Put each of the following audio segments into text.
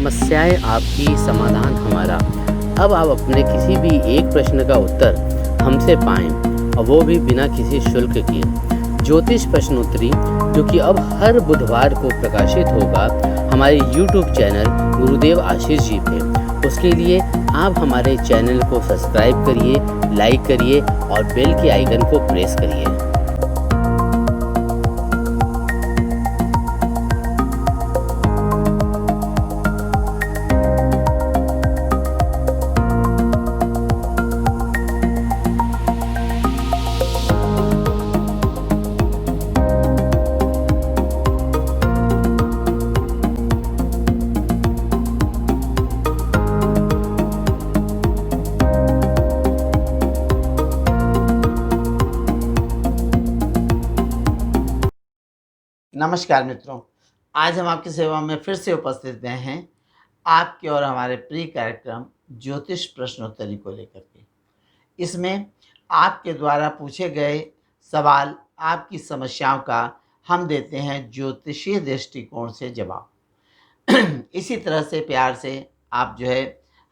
समस्याएं आपकी, समाधान हमारा। अब आप अपने किसी भी एक प्रश्न का उत्तर हमसे पाएं, और वो भी बिना किसी शुल्क के। ज्योतिष प्रश्नोत्तरी, जो कि अब हर बुधवार को प्रकाशित होगा हमारे YouTube चैनल गुरुदेव आशीष जी पे। उसके लिए आप हमारे चैनल को सब्सक्राइब करिए, लाइक करिए और बेल के आइकन को प्रेस करिए। नमस्कार मित्रों, आज हम आपकी सेवा में फिर से उपस्थित हैं आपके और हमारे प्रिय कार्यक्रम ज्योतिष प्रश्नोत्तरी को लेकर के। इसमें आपके द्वारा पूछे गए सवाल, आपकी समस्याओं का हम देते हैं ज्योतिषीय दृष्टिकोण से जवाब। इसी तरह से प्यार से आप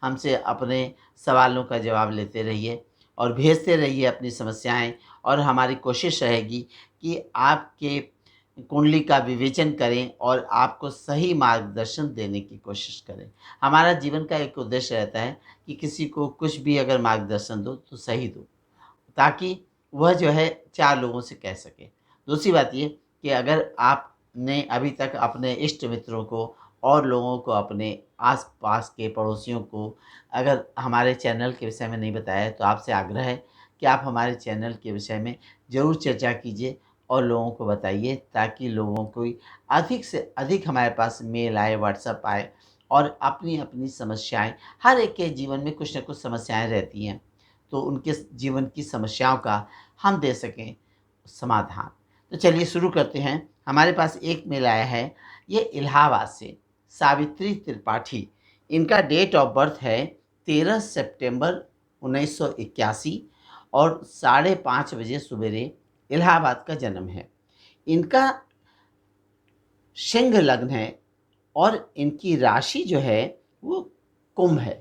हमसे अपने सवालों का जवाब लेते रहिए और भेजते रहिए अपनी समस्याएं, और हमारी कोशिश रहेगी कि आपके कुंडली का विवेचन करें और आपको सही मार्गदर्शन देने की कोशिश करें। हमारा जीवन का एक उद्देश्य रहता है कि किसी को कुछ भी अगर मार्गदर्शन दो तो सही दो, ताकि वह 4 लोगों से कह सके। दूसरी बात ये कि अगर आपने अभी तक अपने इष्ट मित्रों को और लोगों को, अपने आस-पास के पड़ोसियों को अगर हमारे चैनल के विषय में नहीं बताया है, तो आपसे आग्रह है कि आप हमारे चैनल के विषय में ज़रूर चर्चा कीजिए और लोगों को बताइए, ताकि लोगों को अधिक से अधिक हमारे पास मेल आए, व्हाट्सएप आए, और अपनी-अपनी समस्याएँ, हर एक के जीवन में कुछ न कुछ समस्याएँ रहती हैं, तो उनके जीवन की समस्याओं का हम दे सकें समाधान। तो चलिए शुरू करते हैं। हमारे पास एक मेल आया है, ये इलाहाबाद से सावित्री त्रिपाठी। इनका डेट ऑफ बर्थ है 13 सितंबर 1981 और 5:30 बजे सुबेरे इलाहाबाद का जन्म है। इनका सिंह लग्न है और इनकी राशि वो कुंभ है।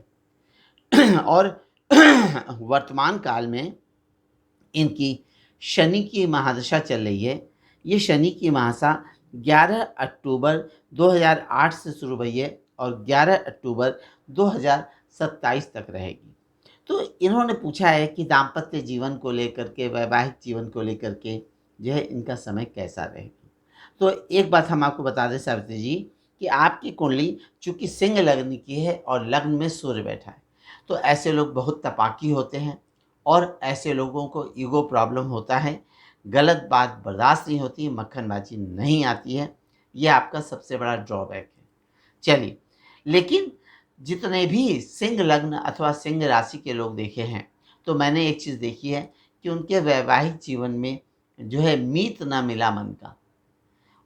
और वर्तमान काल में इनकी शनि की महादशा चल रही है। ये शनि की महादशा 11 अक्टूबर 2008 से शुरू हुई है और 11 अक्टूबर 2027 तक रहेगी। तो इन्होंने पूछा है कि दाम्पत्य जीवन को लेकर के, वैवाहिक जीवन को लेकर के इनका समय कैसा रहेगा। तो एक बात हम आपको बता दें सावित्री जी, कि आपकी कुंडली चूँकि सिंह लग्न की है और लग्न में सूर्य बैठा है, तो ऐसे लोग बहुत तपाकी होते हैं और ऐसे लोगों को ईगो प्रॉब्लम होता है, गलत बात बर्दाश्त नहीं होती, मक्खनबाजी नहीं आती है। ये आपका सबसे बड़ा ड्रॉबैक है। चलिए, लेकिन जितने भी सिंह लग्न अथवा सिंह राशि के लोग देखे हैं, तो मैंने एक चीज़ देखी है कि उनके वैवाहिक जीवन में मीत ना मिला मन का।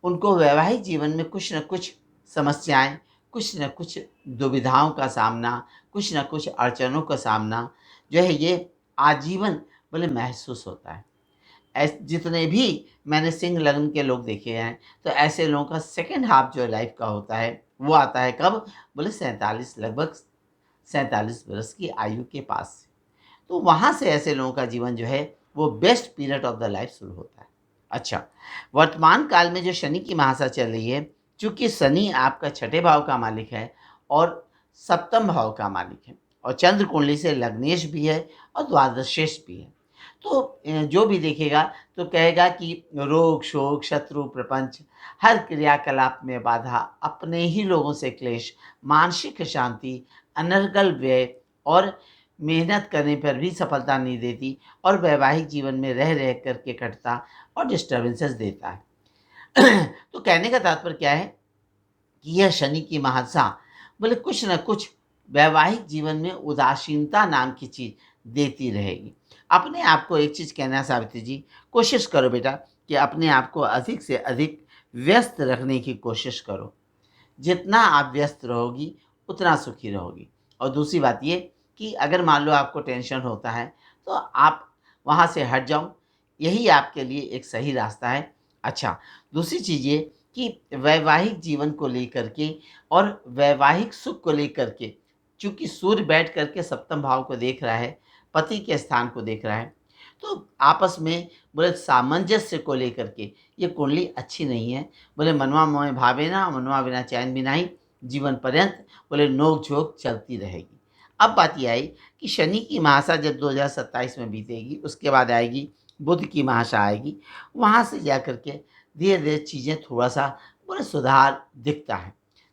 उनको वैवाहिक जीवन में कुछ न कुछ समस्याएँ, कुछ न कुछ दुविधाओं का सामना, कुछ न कुछ अड़चनों का सामना ये आजीवन महसूस होता है। जितने भी मैंने सिंह लग्न के लोग देखे हैं, तो ऐसे लोगों का सेकंड हाफ लाइफ का होता है, वो आता है कब? 47, लगभग 47 वर्ष की आयु के पास से। तो वहाँ से ऐसे लोगों का जीवन वो best period of the life शुरू होता है। अच्छा, वर्तमान काल में जो शनि की महादशा चल रही है, चूँकि शनि आपका 6ठे भाव का मालिक है और 7म भाव का मालिक है, और चंद्र कुंडली से लग्नेश भी है और द्वादशेश भी है। तो जो भी देखेगा तो कहेगा कि रोग, शोक, शत्रु, प्रपंच, हर क्रियाकलाप में बाधा, अपने ही लोगों से क्लेश, मानसिक शांति, अनर्गल व्यय और मेहनत करने पर भी सफलता नहीं देती, और वैवाहिक जीवन में रह रह कर के कटता और डिस्टर्बेंसेस देता है। तो कहने का तात्पर्य क्या है कि यह शनि की महादशा कुछ न कुछ वैवाहिक जीवन में उदासीनता नाम की चीज़ देती रहेगी। अपने आप को एक चीज़ कहना है सावित्री जी, कोशिश करो बेटा कि अपने आप को अधिक से अधिक व्यस्त रखने की कोशिश करो। जितना आप व्यस्त रहोगी उतना सुखी रहोगी। और दूसरी बात ये कि अगर मान लो आपको टेंशन होता है, तो आप वहाँ से हट जाओ, यही आपके लिए एक सही रास्ता है। अच्छा, दूसरी चीज़ ये कि वैवाहिक जीवन को लेकर के और वैवाहिक सुख को लेकर के, चूँकि सूर्य बैठ कर के सप्तम भाव को देख रहा है, पति के स्थान को देख रहा है, तो आपस में बोले सामंजस्य को लेकर के ये कुंडली अच्छी नहीं है। बोले मनवा मोह भावेना, मनवा बिना चैन बिनाई, जीवन पर्यंत बोले नोक-झोंक चलती रहेगी। अब बात ये आई कि शनि की महादशा जब 2027 में बीतेगी, उसके बाद आएगी बुध की महादशा आएगी, वहाँ से जाकर के धीरे-धीरे चीज़ें थोड़ा-सा बोले सुधार दिखता है।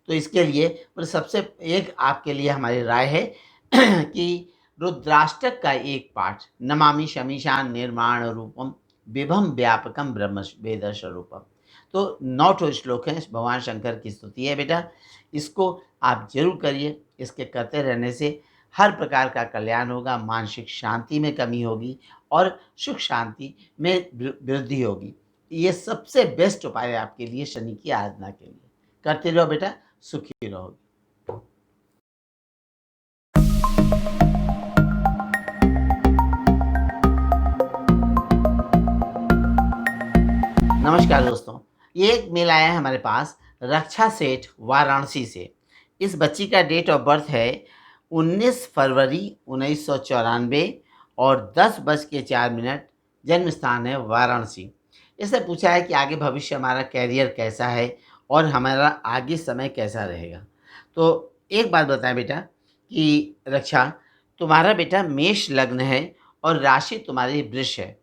तो इसके लिए बोले सबसे एक आपके लिए हमारी राय है कि रुद्राष्टक का एक पाठ, नमामि शमीशान निर्माण रूपम विभम व्यापकम ब्रह्म वेद स्वरूपम। तो 9 ठो श्लोक हैं, भगवान शंकर की स्तुति है बेटा, इसको आप जरूर करिए। इसके करते रहने से हर प्रकार का कल्याण होगा, मानसिक शांति में कमी होगी और सुख शांति में वृद्धि होगी। ये सबसे बेस्ट उपाय है आपके लिए शनि की आराधना के लिए। करते रहो बेटा, सुखी रहोगे। नमस्कार दोस्तों, ये एक मेल आया है हमारे पास रक्षा सेठ वाराणसी से। इस बच्ची का डेट ऑफ बर्थ है 19 फरवरी 1994 और 10:04। जन्म स्थान है वाराणसी। इसने पूछा है कि आगे भविष्य हमारा कैरियर कैसा है और हमारा आगे समय कैसा रहेगा। तो एक बात बताएं बेटा कि रक्षा, तुम्हारा बेटा मेष लग्न है और राशि तुम्हारी वृष है।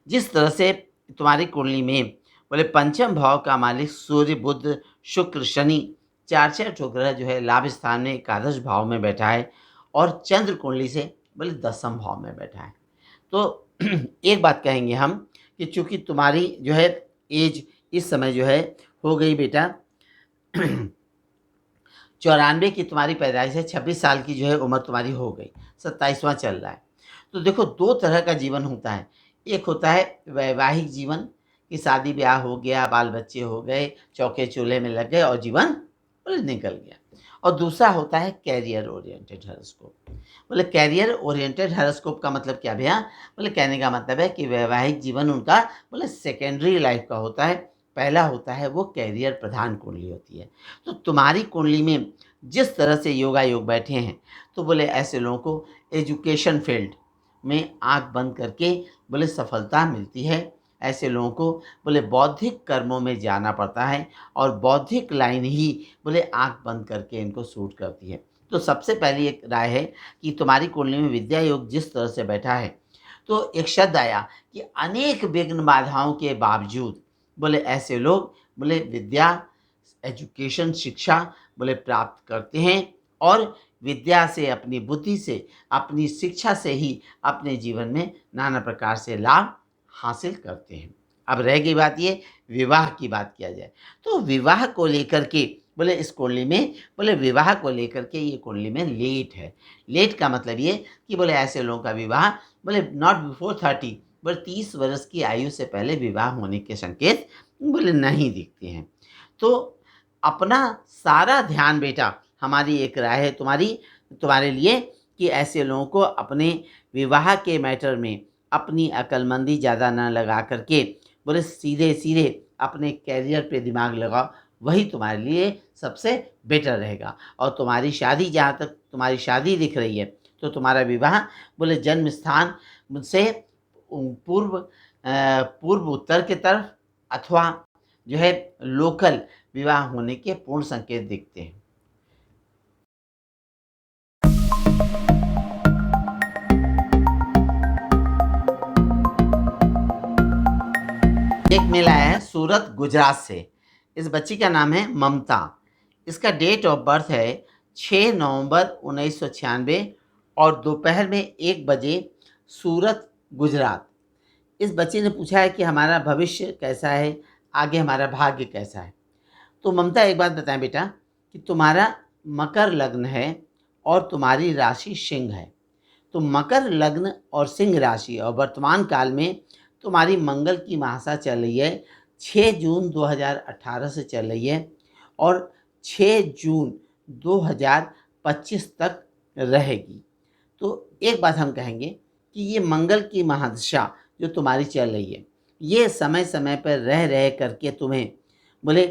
जिस तरह से तुम्हारी कुंडली में बोले पंचम भाव का मालिक सूर्य, बुध, शुक्र, शनि, चार ठो ग्रह जो है लाभ स्थान में एकादश भाव में बैठा है और चंद्र कुंडली से बोले दसम भाव में बैठा है। तो एक बात कहेंगे हम कि चूंकि तुम्हारी जो है एज इस समय जो है हो गई बेटा 94 की तुम्हारी पैदाइश है, 26 साल की जो है उम्र तुम्हारी हो गई, 27वां चल रहा है। तो देखो 2 तरह का जीवन होता है। एक होता है वैवाहिक जीवन कि शादी ब्याह हो गया, बाल बच्चे हो गए, चौके चूल्हे में लग गए और जीवन बोले निकल गया। और दूसरा होता है कैरियर ओरिएंटेड हॉरोस्कोप। बोले कैरियर ओरिएंटेड हॉरोस्कोप का मतलब क्या भैया? बोले कहने का मतलब है कि वैवाहिक जीवन उनका बोले सेकेंडरी लाइफ का होता है, पहला होता है वो कैरियर प्रधान कुंडली होती है। तो तुम्हारी कुंडली में जिस तरह से योगा योग बैठे हैं, तो बोले ऐसे लोगों को एजुकेशन फील्ड में आँख बंद करके बोले सफलता मिलती है। ऐसे लोगों को बोले बौद्धिक कर्मों में जाना पड़ता है और बौद्धिक लाइन ही बोले आँख बंद करके इनको सूट करती है। तो सबसे पहली एक राय है कि तुम्हारी कुंडली में विद्या योग जिस तरह से बैठा है, तो एक शब्द आया कि अनेक विघ्न बाधाओं के बावजूद बोले ऐसे लोग बोले विद्या, एजुकेशन, शिक्षा बोले प्राप्त करते हैं और विद्या से, अपनी बुद्धि से, अपनी शिक्षा से ही अपने जीवन में नाना प्रकार से लाभ हासिल करते हैं। अब रह गई बात ये विवाह की बात किया जाए, तो विवाह को लेकर के बोले इस कुंडली में बोले विवाह को लेकर के ये कुंडली में लेट है। लेट का मतलब ये कि बोले ऐसे लोगों का विवाह बोले नॉट बिफोर 30 बोले 30 वर्ष की आयु से पहले विवाह होने के संकेत बोले नहीं दिखते हैं। तो अपना सारा ध्यान बेटा, हमारी एक राय है तुम्हारे लिए कि ऐसे लोगों को अपने विवाह के मैटर में अपनी अक्लमंदी ज़्यादा ना लगा करके बोले सीधे सीधे अपने कैरियर पे दिमाग लगाओ, वही तुम्हारे लिए सबसे बेटर रहेगा। और तुम्हारी शादी, जहाँ तक तुम्हारी शादी दिख रही है, तो तुम्हारा विवाह बोले जन्म स्थान से पूर्व उत्तर की तरफ अथवा जो है लोकल विवाह होने के पूर्ण संकेत दिखते हैं। एक मेल आया है सूरत, गुजरात से। इस बच्ची का नाम है ममता। इसका डेट ऑफ बर्थ है 6 नवंबर 1996 और दोपहर में 1 बजे, सूरत, गुजरात। इस बच्ची ने पूछा है कि हमारा भविष्य कैसा है, आगे हमारा भाग्य कैसा है। तो ममता एक बात बताएं बेटा कि तुम्हारा मकर लग्न है और तुम्हारी राशि सिंह है। तो मकर लग्न और सिंह राशि और वर्तमान काल में तुम्हारी मंगल की महादशा चल रही है, 6 जून 2018 से चल रही है और 6 जून 2025 तक रहेगी। तो एक बात हम कहेंगे कि ये मंगल की महादशा जो तुम्हारी चल रही है, ये समय समय पर रह करके तुम्हें बोले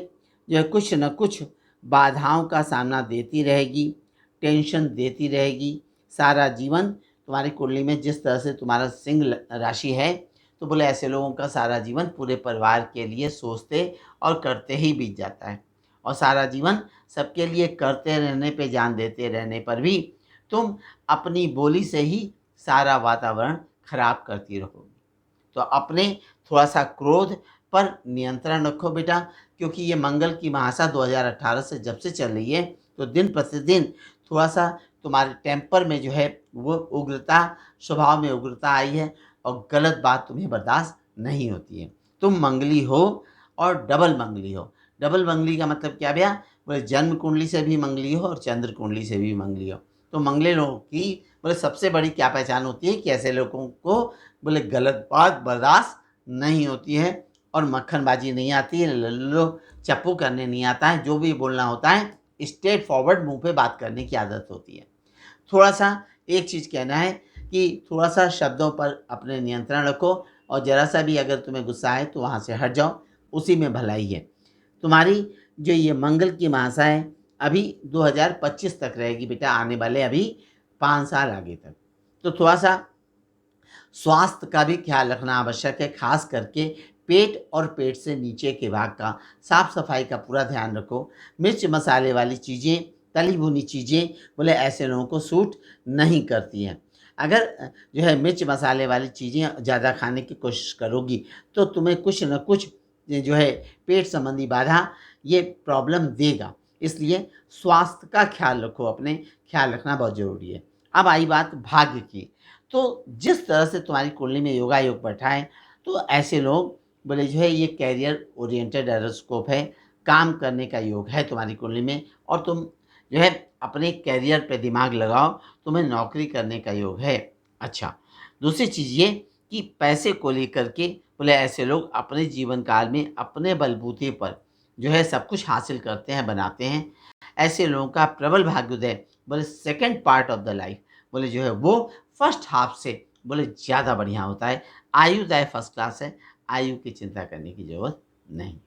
जो है कुछ न कुछ बाधाओं का सामना देती रहेगी, टेंशन देती रहेगी। सारा जीवन तुम्हारी कुंडली में जिस तरह से तुम्हारा सिंह राशि है, तो बोले ऐसे लोगों का सारा जीवन पूरे परिवार के लिए सोचते और करते ही बीत जाता है। और सारा जीवन सबके लिए करते रहने पे, जान देते रहने पर भी तुम अपनी बोली से ही सारा वातावरण खराब करती रहोगी। तो अपने थोड़ा-सा क्रोध पर नियंत्रण रखो बेटा, क्योंकि ये मंगल की महादशा 2018 से जब से चल रही है, तो दिन प्रतिदिन थोड़ा-सा तुम्हारे टेम्पर में जो है वो उग्रता, स्वभाव में उग्रता आई है और गलत बात तुम्हें बर्दाश्त नहीं होती है। तुम मंगली हो और डबल मंगली हो। डबल मंगली का मतलब क्या भैया? बोले जन्म कुंडली से भी मंगली हो और चंद्र कुंडली से भी मंगली हो। तो मंगले लोगों की बोले सबसे बड़ी क्या पहचान होती है कि ऐसे लोगों को बोले गलत बात बर्दाश्त नहीं होती है और मक्खनबाजी नहीं आती है, लल्लो चप्पू करने नहीं आता है। जो भी बोलना होता है स्ट्रेट फॉरवर्ड मुंह पे बात करने की आदत होती है। थोड़ा-सा एक चीज़ कहना है कि थोड़ा-सा शब्दों पर अपने नियंत्रण रखो और ज़रा-सा भी अगर तुम्हें गुस्सा आए तो वहाँ से हट जाओ, उसी में भलाई है। तुम्हारी जो ये मंगल की महादशा है अभी 2025 तक रहेगी बेटा, आने वाले अभी 5 साल आगे तक। तो थोड़ा-सा स्वास्थ्य का भी ख्याल रखना आवश्यक है, खास करके पेट और पेट से नीचे के भाग का साफ सफाई का पूरा ध्यान रखो। मिर्च मसाले वाली चीज़ें, तली भुनी चीज़ें बोले ऐसे लोगों को सूट नहीं करती हैं। अगर जो है मिर्च मसाले वाली चीज़ें ज़्यादा खाने की कोशिश करोगी तो तुम्हें कुछ न कुछ ये जो है पेट संबंधी बाधा ये प्रॉब्लम देगा। इसलिए स्वास्थ्य का ख्याल रखो, अपने ख्याल रखना बहुत ज़रूरी है। अब आई बात भाग्य की। तो जिस तरह से तुम्हारी कुंडली में योगा योग बैठा है, तो ऐसे लोग बोले जो है ये कैरियर ओरिएंटेड एरोस्कोप है, काम करने का योग है तुम्हारी कुंडली में और तुम जो है अपने कैरियर पे दिमाग लगाओ, तुम्हें नौकरी करने का योग है। अच्छा, दूसरी चीज़ ये कि पैसे को लेकर के बोले ऐसे लोग अपने जीवन काल में अपने बलबूते पर जो है सब कुछ हासिल करते हैं, बनाते हैं। ऐसे लोगों का प्रबल भाग्योदय बोले second part of the life बोले जो है वो फर्स्ट हाफ से बोले ज़्यादा बढ़िया होता है। आयुदाय फर्स्ट क्लास है, आयु की चिंता करने की ज़रूरत नहीं।